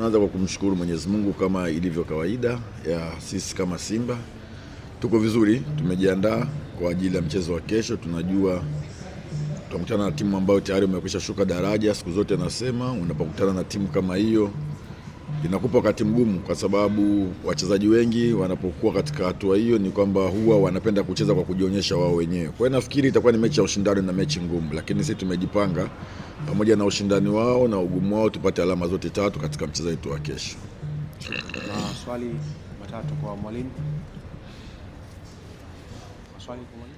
Tunaanza kwa kumshukuru Mwenyezi Mungu kama ilivyo kawaida ya sisi kama Simba. Tuko vizuri, tumejiandaa kwa ajili ya mchezo wa kesho. Tunajua tutakutana na timu ambayo tayari imekwisha shuka daraja. Siku zote nasema unapokutana na timu kama hiyo inakupa wakati mgumu, kwa sababu wachezaji wengi wanapokuwa katika hatua hiyo ni kwamba huwa wanapenda kucheza kwa kujionyesha wao wenyewe. Kwa hiyo nafikiri itakuwa ni mechi ya ushindani na mechi ngumu, lakini sisi tumejipanga pamoja na ushindani wao na ugumu wao tupate alama zote tatu katika mchezo wetu wa kesho. Swali matatu kwa mwalimu.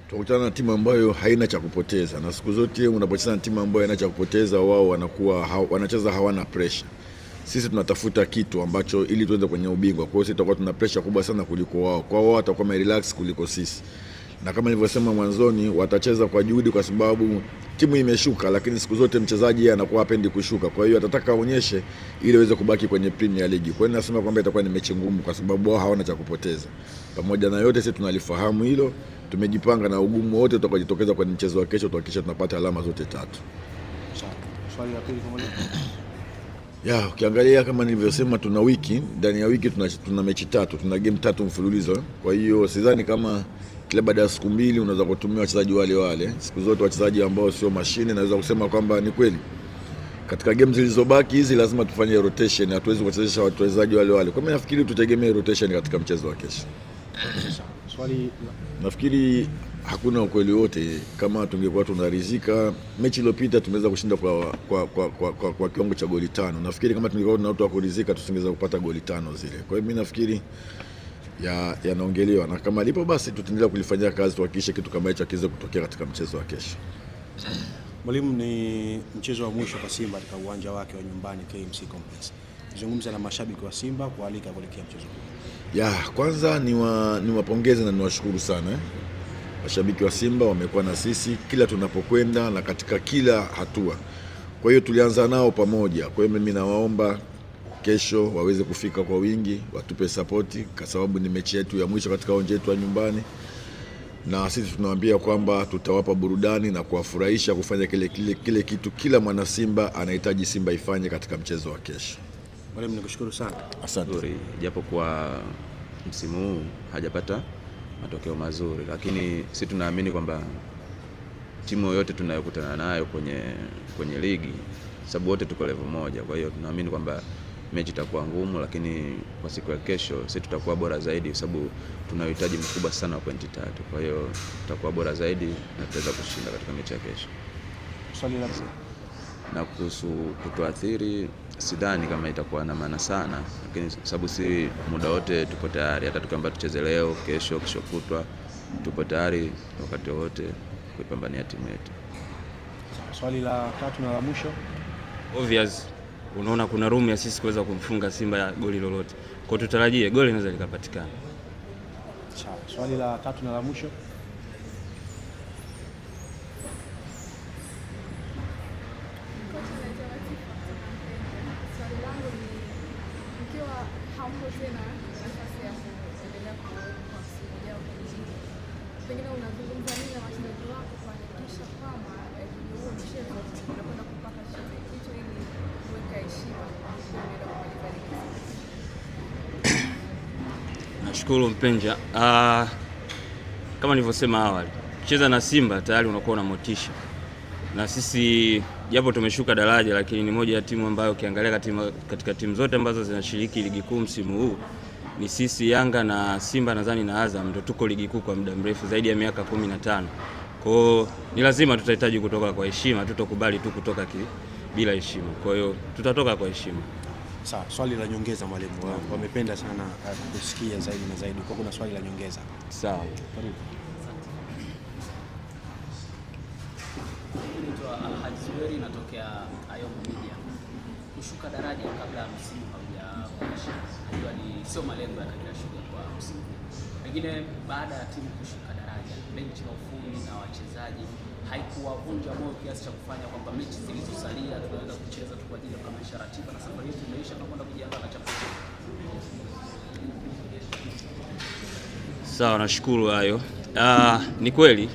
Tunakutana na timu ambayo haina cha kupoteza, na siku zote unapocheza na timu ambayo haina cha kupoteza, wao wanacheza hawana pressure. Sisi tunatafuta kitu ambacho ili tuende kwenye ubingwa. Kwa hiyo sisi tutakuwa tuna pressure kubwa sana kuliko wao. Kwa wao watakuwa relax kuliko sisi. Na kama nilivyosema mwanzoni, watacheza kwa juhudi kwa sababu timu imeshuka, lakini siku zote mchezaji anakuwa hapendi kushuka. Kwa hiyo atataka aonyeshe ili aweze kubaki kwenye Premier League. Kwa hiyo nasema kwamba itakuwa ni mechi ngumu kwa sababu wao hawana cha kupoteza. Pamoja na yote sisi tunalifahamu hilo. Tumejipanga na ugumu wote utakojitokeza kwenye mchezo wa kesho tuhakikisha tunapata alama zote tatu. Swali la pili kwa mwalimu. Ukiangalia kama nilivyosema, tuna wiki, ndani ya wiki tuna mechi tatu, tuna game tatu mfululizo. Kwa hiyo sidhani kama kila baada ya siku mbili unaweza kutumia wachezaji wale. Siku zote wachezaji ambao sio mashine, naweza kusema kwamba ni kweli katika game zilizobaki hizi lazima tufanye rotation, hatuwezi kuchezesha wachezaji wale. Kwa mimi nafikiri tutegemee rotation katika mchezo wa kesho. Nafikiri hakuna ukweli wote. Kama tungekuwa tunaridhika, mechi iliyopita tumeweza kushinda kwa kiwango cha goli 5. Nafikiri kama tungekuwa tuna watu wa kuridhika tusingeweza kupata goli 5 zile. Kwa hiyo mimi nafikiri yanaongelewa, na kama lipo basi tutaendelea kulifanyia kazi tuhakikishe kitu kama hicho kiweze kutokea katika mchezo wa kesho. Mwalimu, ni mchezo wa mwisho kwa Simba katika uwanja wake wa nyumbani KMC Complex. Zungumza na mashabiki wa Simba kualika kuelekea mchezo huu. Kwanza niwapongeze na niwashukuru sana. Mashabiki wa Simba wamekuwa na sisi kila tunapokwenda na katika kila hatua. Kwa hiyo tulianza nao pamoja. Kwa hiyo mimi nawaomba kesho waweze kufika kwa wingi, watupe sapoti kwa sababu ni mechi yetu ya mwisho katika uwanja wetu wa nyumbani. Na sisi tunawaambia kwamba tutawapa burudani na kuwafurahisha kufanya kile kitu kila mwana Simba anahitaji Simba ifanye katika mchezo wa kesho. Mwalimu, nikushukuru sana. Asante. Japo kwa msimu huu hajapata matokeo mazuri, lakini sisi tunaamini kwamba timu yoyote tunayokutana nayo kwenye ligi, sababu wote tuko level moja, kwa hiyo tunaamini kwamba mechi itakuwa ngumu, lakini kwa siku ya kesho sisi tutakuwa bora zaidi, sababu tuna uhitaji mkubwa sana wa pointi 3. Kwa hiyo tutakuwa bora zaidi na tutaweza kushinda katika mechi ya kesho. Swali la na kuhusu kutuathiri, sidhani kama itakuwa na maana sana, lakini sababu si muda wote tupo tayari, hata tukiamba tucheze leo, kesho kutwa, tupo tayari wakati wote kuipambania timu yetu. Swali la tatu na la mwisho. Obvious, unaona kuna room ya sisi kuweza kumfunga Simba ya goli lolote. Kwa tutarajie goli linaweza likapatikana. Swali la tatu na la mwisho. Pengine unazungumza nini na wachezaji wako kuhakikisha kwamba huo mchezo unakwenda kupata kitu ili kuweka heshima kuendelea kumaliza ligi? Nashukuru Mpenja. Kama nilivyosema awali, kucheza na Simba tayari unakuwa na motisha. Na sisi japo tumeshuka daraja, lakini ni moja ya timu ambayo ukiangalia katika timu zote ambazo zinashiriki ligi kuu msimu huu ni sisi, Yanga na Simba nadhani na Azam ndio tuko ligi kuu kwa muda mrefu zaidi ya miaka 15. Kwa hiyo ni lazima tutahitaji kutoka kwa heshima, tutokubali tu kutoka bila heshima. Kwa hiyo tutatoka kwa heshima. Sawa, swali la nyongeza mwalimu. Wamependa sana kusikia zaidi na zaidi. Kwa kuna swali la nyongeza. Sawa. Karibu. Alhaji Zuberi natokea Ayombo Media. Kushuka daraja kabla ya msimu haujaisha, najua ni sio malengo ya Kagera Sugar kwa msimu huu. Pengine baada ya timu kushuka daraja, benchi la ufundi na wachezaji haikuwavunja moyo kiasi cha kufanya kwamba mechi zilizosalia tunaweza kucheza tu kwa ajili ya kukamilisha ratiba na safari yetu imeisha na kwenda kujiandaa na championship? Sawa, nashukuru hayo. Ni kweli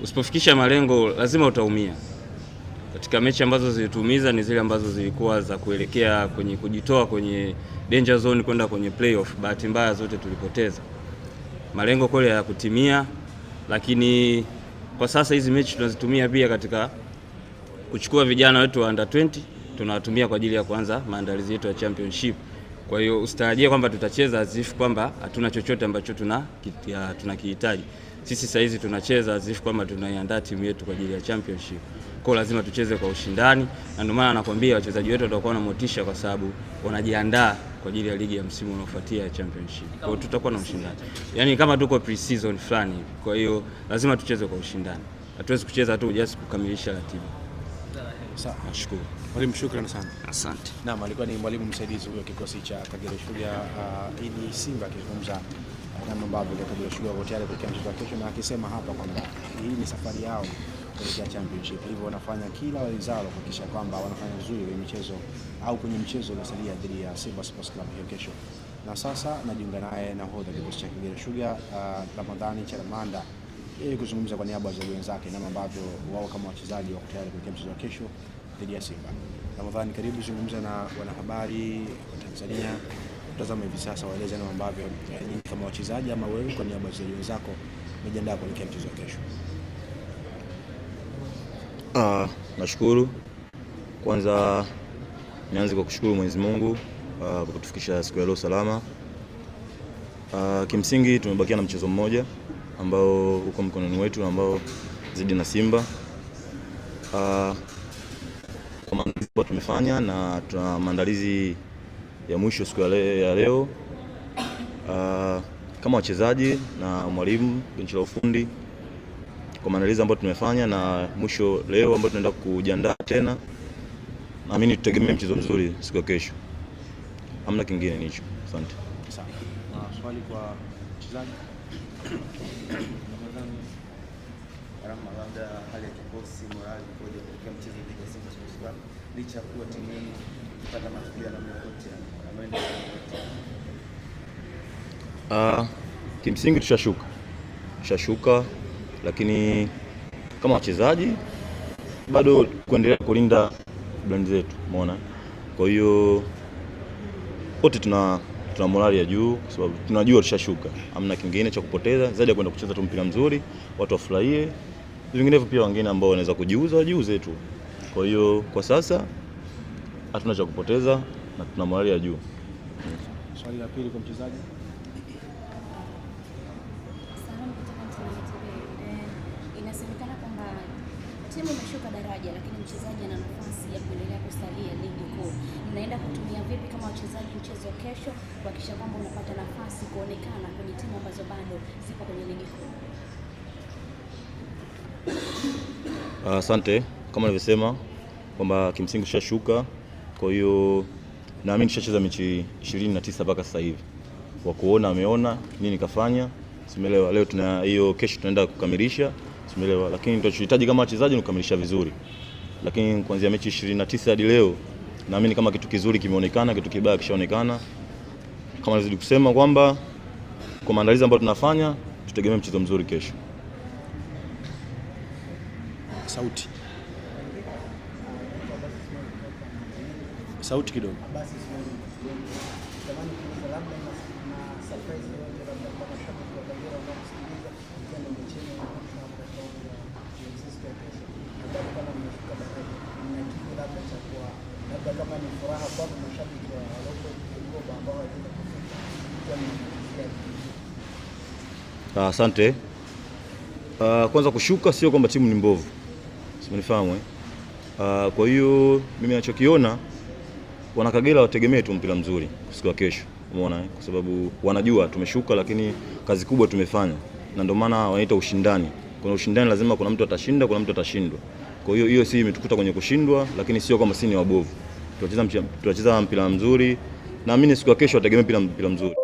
usipofikisha malengo lazima utaumia. Katika mechi ambazo zilitumiza ni zile ambazo zilikuwa za kuelekea kwenye kujitoa kwenye danger zone kwenda kwenye playoff. Bahati mbaya zote tulipoteza. Malengo kweli ya kutimia, lakini kwa sasa hizi mechi tunazitumia pia katika kuchukua vijana wetu wa under 20, tunawatumia kwa ajili ya kuanza maandalizi yetu ya championship. Kwa hiyo usitarajie kwamba tutacheza azifu kwamba hatuna chochote ambacho tunakihitaji. Sisi sasa hizi tunacheza azifu kwamba tunaiandaa timu yetu kwa ajili ya championship. Kwa lazima tucheze kwa ushindani, na ndio maana nakwambia wachezaji wetu watakuwa na motisha kwa sababu wanajiandaa kwa ajili ya ligi ya msimu unaofuatia ya championship. Kwa hiyo tutakuwa na ushindani. Yaani kama tuko pre-season fulani hivi. Kwa hiyo lazima tucheze kwa ushindani. Hatuwezi kucheza tu just kukamilisha ratiba. Sawa. Nashukuru. Mwalimu, shukrani sana. Asante. Naam, alikuwa ni mwalimu msaidizi wa kikosi cha Kagera Sugar Idi Simba akizungumza namna ambavyo Kagera Sugar wako tayari kuelekea mchezo wa kesho, na akisema hapa kwamba hii ni safari yao kuelekea championship. Hivyo wanafanya kila wawezalo kuhakikisha kwamba wanafanya vizuri kwenye michezo au kwenye mchezo uliosalia dhidi ya Simba Sports Club hiyo kesho. Na sasa najiunga naye nahodha kikosi cha Kagera Sugar Ramadhani Charamanda ili kuzungumza kwa niaba ya wachezaji wenzake namna ambavyo wao kama wachezaji wako tayari kuelekea mchezo wa kesho dhidi ya Simba. Ramadhani, karibu zungumza na wanahabari wa Tanzania. Tazama hivi sasa, waeleze namna ambavyo nyinyi kama wachezaji ama wewe kwa niaba ya wachezaji wenzako mmejiandaa kuelekea mchezo wa kesho. Nashukuru. Kwanza nianze kwa kushukuru Mwenyezi Mungu kwa kutufikisha siku ya leo salama. Kimsingi tumebakia na mchezo mmoja ambao uko mkononi wetu ambao zidi na Simba. Kwa maandalizi tumefanya na tuna maandalizi ya mwisho siku ya leo kama wachezaji na mwalimu benchi la ufundi, kwa maandalizi ambayo tumefanya na mwisho leo ambao tunaenda kujiandaa tena, naamini tutegemee mchezo mzuri siku ya kesho. Hamna kingine nicho. Asante. Sawa. Swali kwa wachezaji. Labda hali ya kikosi, morali ikoje katika mchezo dhidi ya Simba Sports Club licha ya kuwa timu yenu kupata matokeo na yote ambayo kimsingi tushashuka, lakini kama wachezaji bado kuendelea kulinda brand zetu, umeona. Kwa hiyo wote tuna morali ya juu kwa sababu tunajua tushashuka, hamna kingine cha kupoteza zaidi ya kwenda kucheza tu mpira mzuri, watu wafurahie. Vinginevyo pia wengine ambao wanaweza kujiuza wajiuze tu. Kwa hiyo kwa sasa hatuna cha kupoteza na tuna morali ya juu. Swali la pili kwa mchezaji. Inasemekana kwamba timu imeshuka daraja lakini mchezaji ana nafasi ya kuendelea kusalia ligi kuu. Mnaenda kutumia vipi kama wachezaji mchezo wa kesho kuhakikisha kwamba unapata nafasi kuonekana kwenye timu ambazo bado zipo kwenye ligi kuu? Asante. Kama nilivyosema kwamba kimsingi tushashuka, kwa hiyo naamini tushacheza mechi 29 mpaka sasa hivi. Kwa kuona ameona nini kafanya, simeelewa. Leo tuna hiyo, kesho tunaenda kukamilisha, simeelewa. Lakini tunachohitaji kama wachezaji ni kukamilisha vizuri. Lakini kuanzia mechi 29 hadi leo naamini kama kitu kizuri kimeonekana, kitu kibaya kishaonekana. Kama nilizidi kusema kwamba kwa maandalizi ambayo tunafanya tutegemee mchezo mzuri kesho. Sauti kidogo. Asante. Kwanza kushuka sio kwamba timu ni mbovu. Simenifahamu kwa hiyo mimi ninachokiona wana Kagera wategemee tu mpira mzuri siku ya kesho. Umeona kwa sababu wanajua tumeshuka lakini kazi kubwa tumefanya. Na ndio maana wanaita ushindani. Kuna ushindani lazima kuna mtu atashinda, kuna mtu atashindwa. Kwa hiyo si imetukuta kwenye kushindwa, lakini sio kama sisi ni wabovu. Tunacheza mpira mzuri. Naamini siku ya kesho wategemee mpira mzuri.